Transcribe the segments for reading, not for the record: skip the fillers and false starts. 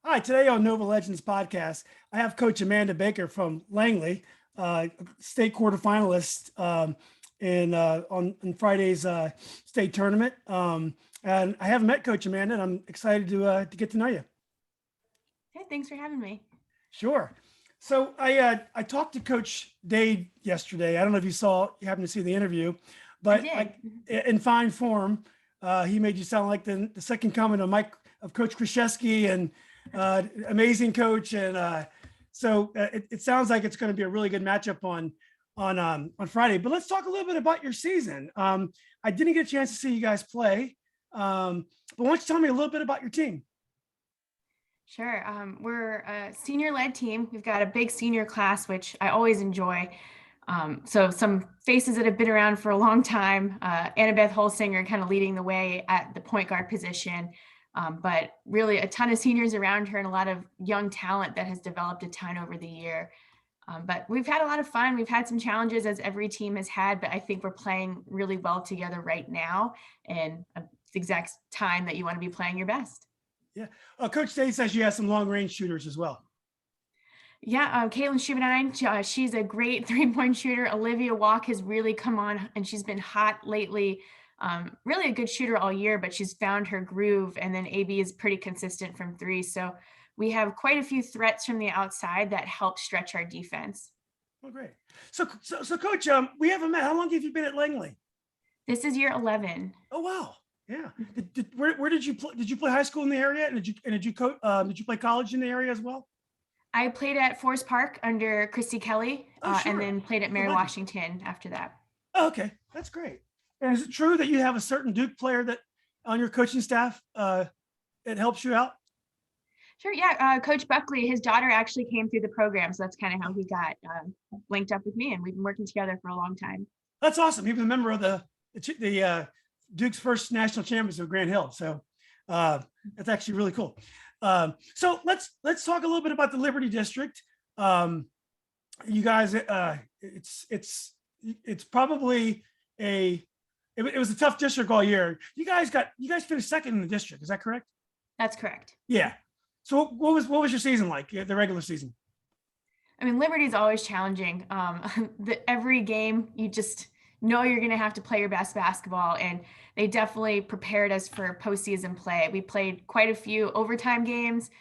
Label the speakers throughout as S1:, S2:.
S1: Hi, today on Nova Legends podcast, I have Coach Amanda Baker from Langley, state quarterfinalist on Friday's state tournament. And I haven't met Coach Amanda, and I'm excited to get to know you.
S2: Hey, thanks for having me.
S1: Sure. So I talked to Coach Dade yesterday. I don't know if you happened to see the interview, but
S2: I did.
S1: in fine form, he made you sound like the second coming of Coach Krzyzewski, and amazing coach. And it sounds like it's going to be a really good matchup on Friday. But let's talk a little bit about your season. I didn't get a chance to see you guys play, but why don't you tell me a little bit about your team?
S2: Sure. We're a senior-led team. We've got a big senior class, which I always enjoy. So some faces that have been around for a long time. Annabeth Holsinger kind of leading the way at the point guard position. But really a ton of seniors around her and a lot of young talent that has developed a ton over the year. But we've had a lot of fun. We've had some challenges, as every team has had, but I think we're playing really well together right now. And the exact time that you want to be playing your best.
S1: Yeah. Coach Dade says you have some long range shooters as well.
S2: Yeah, Caitlin Schubinine, she's a great three-point shooter. Olivia Walk has really come on, and she's been hot lately. Really a good shooter all year, but she's found her groove. And then AB is pretty consistent from three. So we have quite a few threats from the outside that help stretch our defense.
S1: Oh, great. So Coach, we haven't met. How long have you been at Langley?
S2: This is year 11.
S1: Oh, wow. Yeah. Where did you play? Did you play high school in the area, and did you play college in the area as well?
S2: I played at Forest Park under Christy Kelly,
S1: Sure.
S2: and then played at Mary Washington after that.
S1: Oh, okay, that's great. And is it true that you have a certain Duke player that on your coaching staff it helps you out?
S2: Sure. Yeah. Coach Buckley, his daughter actually came through the program. So that's kind of how he got linked up with me. And we've been working together for a long time.
S1: That's awesome. He was a member of the Duke's first national champions of Grand Hill. So that's actually really cool. So let's talk a little bit about the Liberty District. You guys, it's probably it was a tough district all year. You guys finished second in the district. Is that correct?
S2: That's correct.
S1: Yeah. So what was your season like? The regular season?
S2: I mean, Liberty is always challenging. Every game, you just know you're going to have to play your best basketball, and they definitely prepared us for postseason play. We played quite a few overtime games,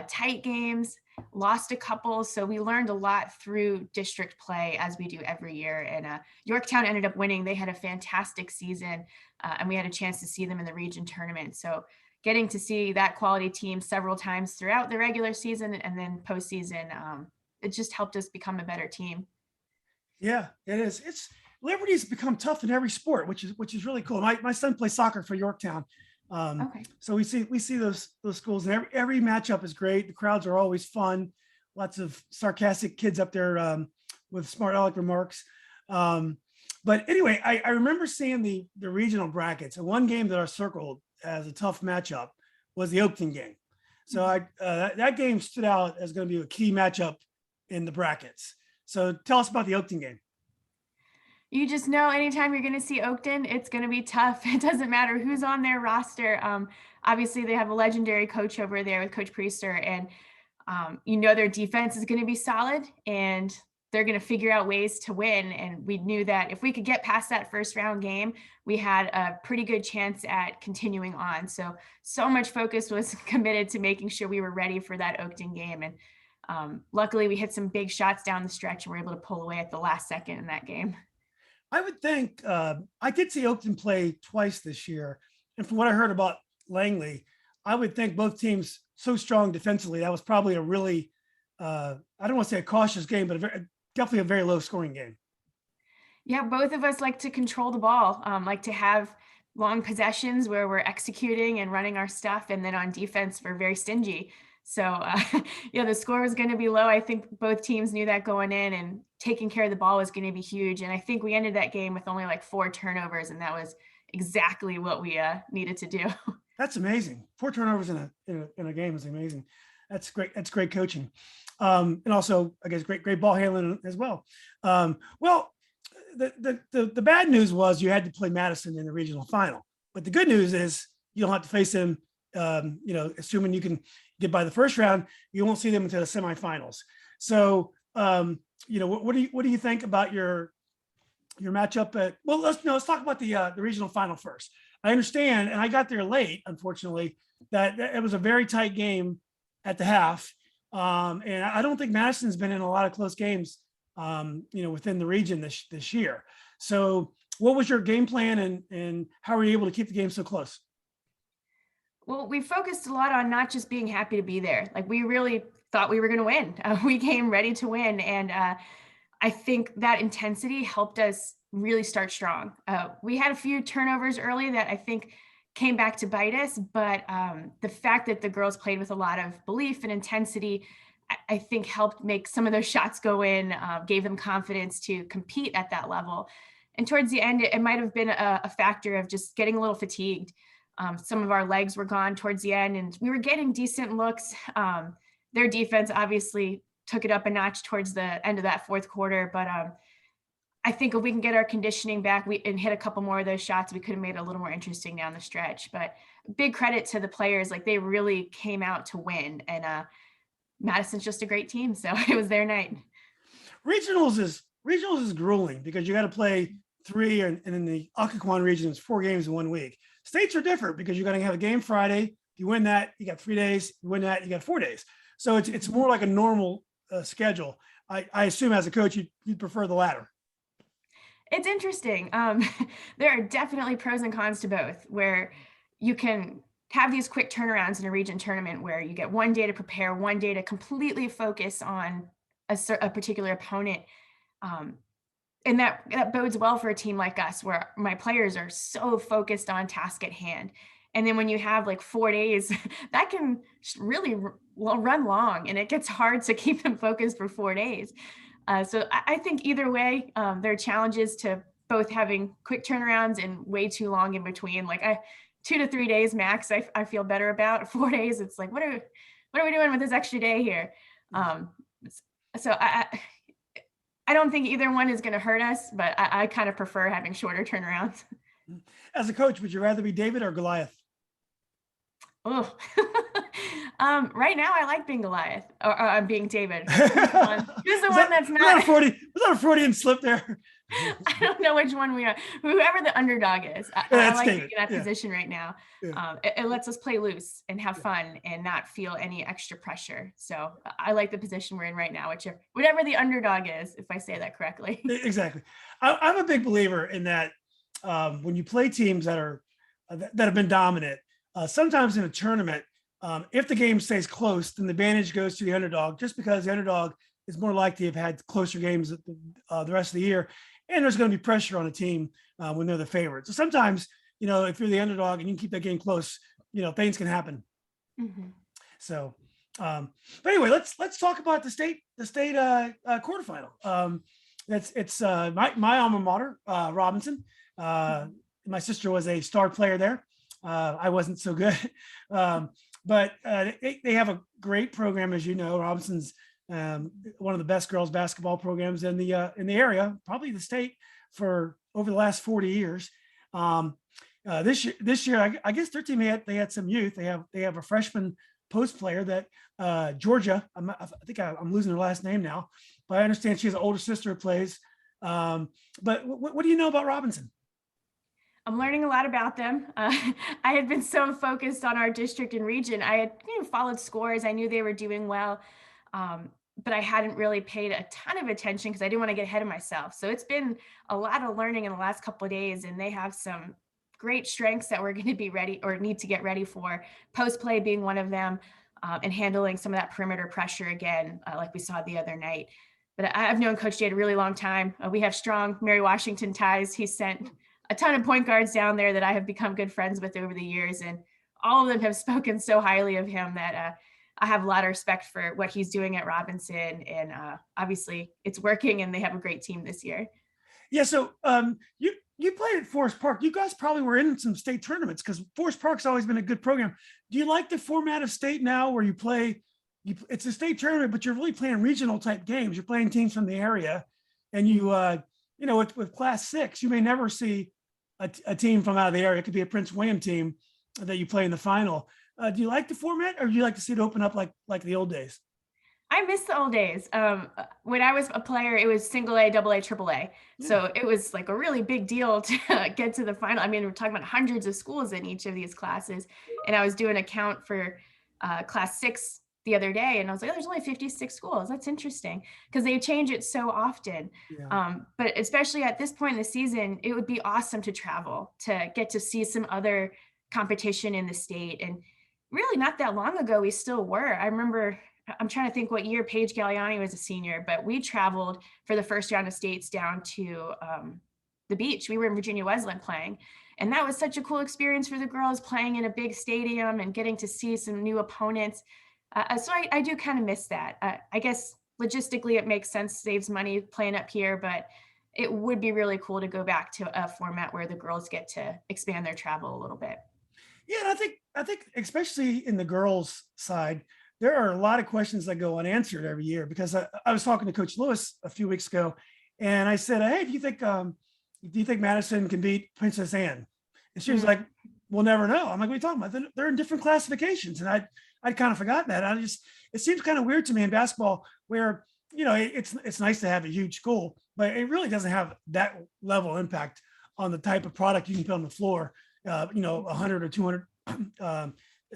S2: tight games, lost a couple. So we learned a lot through district play, as we do every year. And Yorktown ended up winning. They had a fantastic season, and we had a chance to see them in the region tournament. So getting to see that quality team several times throughout the regular season and then postseason, it just helped us become a better team.
S1: Yeah, it is. Liberty's become tough in every sport, which is really cool. My son plays soccer for Yorktown.
S2: Okay.
S1: So we see those schools, and every matchup is great. The crowds are always fun. Lots of sarcastic kids up there with smart aleck remarks. But anyway, I remember seeing the regional brackets, and one game that I circled as a tough matchup was the Oakton game. So that game stood out as going to be a key matchup in the brackets. So tell us about the Oakton game.
S2: You just know anytime you're going to see Oakton, it's going to be tough. It doesn't matter who's on their roster. Obviously, they have a legendary coach over there with Coach Priester, and their defense is going to be solid, and they're going to figure out ways to win. And we knew that if we could get past that first round game, we had a pretty good chance at continuing on. So much focus was committed to making sure we were ready for that Oakton game. And luckily, we hit some big shots down the stretch and were able to pull away at the last second in that game.
S1: I would think I did see Oakton play twice this year. And from what I heard about Langley, I would think both teams so strong defensively. That was probably a really, I don't want to say a cautious game, but definitely a very low scoring game.
S2: Yeah, both of us like to control the ball, like to have long possessions where we're executing and running our stuff. And then on defense, we're very stingy. So the score was going to be low. I think both teams knew that going in, and taking care of the ball was going to be huge. And I think we ended that game with only like 4 turnovers, and that was exactly what we needed to do.
S1: That's amazing. 4 turnovers in a game is amazing. That's great. That's great coaching. And also, I guess, great ball handling as well. The bad news was you had to play Madison in the regional final, but the good news is you don't have to face them assuming you can get by the first round, you won't see them until the semifinals. So, what do you think about your matchup at? Well, let's talk about the regional final first. I understand, and I got there late, unfortunately, that it was a very tight game at the half, and I don't think Madison's been in a lot of close games, within the region this year. So, what was your game plan, and how were you able to keep the game so close?
S2: Well, we focused a lot on not just being happy to be there. Like we really thought we were going to win. We came ready to win, and I think that intensity helped us really start strong. We had a few turnovers early that I think came back to bite us, but the fact that the girls played with a lot of belief and intensity, I think helped make some of those shots go in, gave them confidence to compete at that level. And towards the end, it might have been a factor of just getting a little fatigued. Some of our legs were gone towards the end, and we were getting decent looks. Their defense obviously took it up a notch towards the end of that fourth quarter, but I think if we can get our conditioning back and hit a couple more of those shots, we could have made it a little more interesting down the stretch. But big credit to the players. Like they really came out to win, and Madison's just a great team. So it was their night.
S1: Regionals is grueling because you got to play three, and in the Occoquan region, it's 4 games in 1 week. States are different because you're going to have a game Friday. If you win that, you got 3 days. You win that, you got 4 days. So it's more like a normal schedule. I assume as a coach, you'd prefer the latter.
S2: It's interesting. There are definitely pros and cons to both, where you can have these quick turnarounds in a region tournament where you get 1 day to prepare, 1 day to completely focus on a particular opponent. And that bodes well for a team like us, where my players are so focused on task at hand. And then when you have like 4 days, that can really run long, and it gets hard to keep them focused for 4 days. So I think either way, there are challenges to both having quick turnarounds and way too long in between. Like 2 to 3 days max, I feel better about. 4 days, it's like, what are we doing with this extra day here? So I don't think either one is going to hurt us, but I kind of prefer having shorter turnarounds.
S1: As a coach, would you rather be David or Goliath?
S2: Oh, right now I like being Goliath, or I'm being David. Who's the one that's not?
S1: Was that a Freudian slip there?
S2: I don't know which one we are. Whoever the underdog is, I like being in that position right now. Yeah. It lets us play loose and have fun and not feel any extra pressure. So I like the position we're in right now, whatever the underdog is, if I say that correctly.
S1: Exactly. I'm a big believer in that. When you play teams that have been dominant, sometimes in a tournament, if the game stays close, then the advantage goes to the underdog, just because the underdog is more likely to have had closer games the rest of the year. And there's going to be pressure on a team when they're the favorite. So sometimes, if you're the underdog and you can keep that game close, things can happen. Mm-hmm. So, but anyway, let's talk about the state quarterfinal. It's my alma mater, Robinson. My sister was a star player there. I wasn't so good, but they have a great program, as you know. Robinson's one of the best girls basketball programs in the area, probably the state, for over the last 40 years. This year, I guess their team they had some youth. They have a freshman post player that Georgia. I think I'm losing her last name now, but I understand she has an older sister who plays. But what do you know about Robinson?
S2: I'm learning a lot about them. I had been so focused on our district and region. I had followed scores. I knew they were doing well, but I hadn't really paid a ton of attention because I didn't want to get ahead of myself. So it's been a lot of learning in the last couple of days, and they have some great strengths that we're going to be ready or need to get ready for. Post play being one of them, and handling some of that perimeter pressure again, like we saw the other night. But I've known Coach Jade a really long time. We have strong Mary Washington ties. He sent a ton of point guards down there that I have become good friends with over the years. And all of them have spoken so highly of him that I have a lot of respect for what he's doing at Robinson. And obviously it's working, and they have a great team this year.
S1: Yeah. So you played at Forest Park. You guys probably were in some state tournaments, because Forest Park's always been a good program. Do you like the format of state now, where you play, it's a state tournament, but you're really playing regional type games? You're playing teams from the area, and with class 6, you may never see a team from out of the area. It could be a Prince William team that you play in the final. Do you like the format, or do you like to see it open up like the old days?
S2: I miss the old days. When I was a player, it was single A, double A, triple A.
S1: Yeah.
S2: So it was like a really big deal to get to the final. I mean, we're talking about hundreds of schools in each of these classes. And I was doing a count for class 6 the other day, and I was like, oh, there's only 56 schools. That's interesting because they change it so often.
S1: Yeah.
S2: But especially at this point in the season, it would be awesome to travel, to get to see some other competition in the state. And really not that long ago, we still were. I remember, I'm trying to think what year Paige Galliani was a senior, but we traveled for the first round of states down to the beach. We were in Virginia Wesleyan playing. And that was such a cool experience for the girls, playing in a big stadium and getting to see some new opponents. So I do kind of miss that. I guess logistically it makes sense, saves money playing up here, but it would be really cool to go back to a format where the girls get to expand their travel a little bit.
S1: Yeah, and I think especially in the girls' side, there are a lot of questions that go unanswered every year, because I was talking to Coach Lewis a few weeks ago, and I said, "Hey, do you think Madison can beat Princess Anne?" And she was like, "We'll never know." I'm like, "What are you talking about? They're in different classifications." And I'd kind of forgotten that. It seems kind of weird to me in basketball where, it's nice to have a huge school, but it really doesn't have that level impact on the type of product you can put on the floor. 100 or 200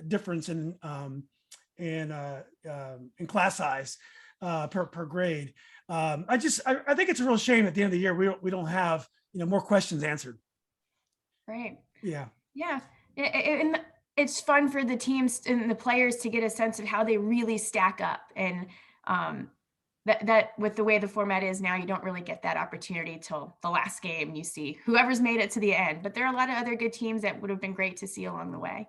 S1: difference in class size per grade. I think it's a real shame at the end of the year we don't have more questions answered.
S2: Right.
S1: Yeah.
S2: Yeah. And it's fun for the teams and the players to get a sense of how they really stack up. And that with the way the format is now, you don't really get that opportunity till the last game. You see whoever's made it to the end, but there are a lot of other good teams that would have been great to see along the way.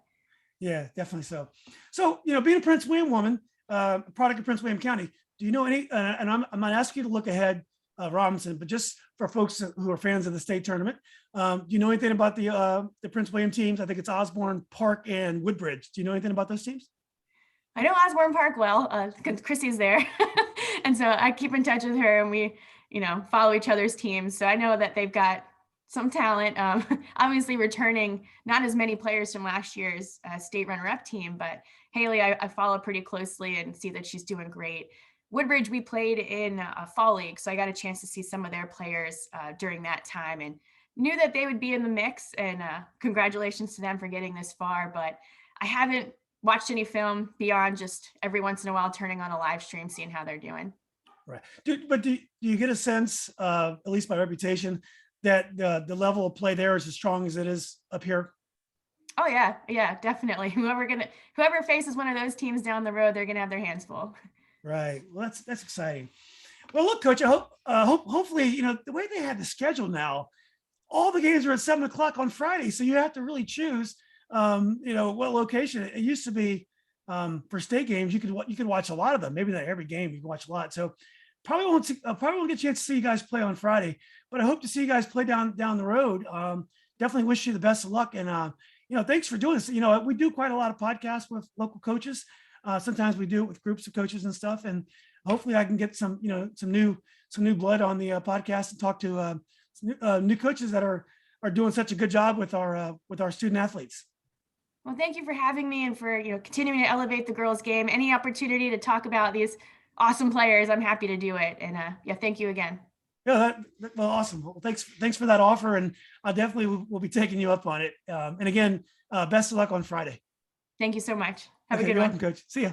S1: Yeah, definitely so. So, being a Prince William woman, product of Prince William County, do you know any, and I'm not asking you to look ahead, Robinson, but just for folks who are fans of the state tournament, do you know anything about the Prince William teams? I think it's Osborne, Park, and Woodbridge. Do you know anything about those teams?
S2: I know Osborne Park well, because Chrissy's there. And so I keep in touch with her, and we, follow each other's teams. So I know that they've got some talent. Obviously returning not as many players from last year's state runner-up team, but Haley, I follow pretty closely and see that she's doing great. Woodbridge, we played in a fall league, so I got a chance to see some of their players during that time and knew that they would be in the mix, and congratulations to them for getting this far. But I haven't watched any film beyond just every once in a while turning on a live stream, seeing how they're doing.
S1: Right. But do you get a sense, at least by reputation, that the level of play there is as strong as it is up here?
S2: Oh yeah, definitely. Whoever faces one of those teams down the road, they're gonna have their hands full.
S1: Right. Well, that's exciting. Well, look, Coach, I hopefully, the way they have the schedule now, all the games are at 7:00 on Friday, so you have to really choose, what location. It used to be, for state games, you could watch a lot of them. Maybe not every game, you can watch a lot. So probably won't get a chance to see you guys play on Friday, but I hope to see you guys play down the road. Definitely wish you the best of luck, and thanks for doing this. We do quite a lot of podcasts with local coaches. Sometimes we do it with groups of coaches and stuff, and hopefully I can get some new blood on the podcast and talk to new coaches that are doing such a good job with our student athletes.
S2: Well, thank you for having me and for continuing to elevate the girls' game. Any opportunity to talk about these awesome players, I'm happy to do it. And thank you again.
S1: Yeah, well, awesome. Well, thanks for that offer, and I definitely will be taking you up on it. And again, best of luck on Friday.
S2: Thank you so much. Have a good
S1: you're
S2: one.
S1: welcome, Coach. See ya.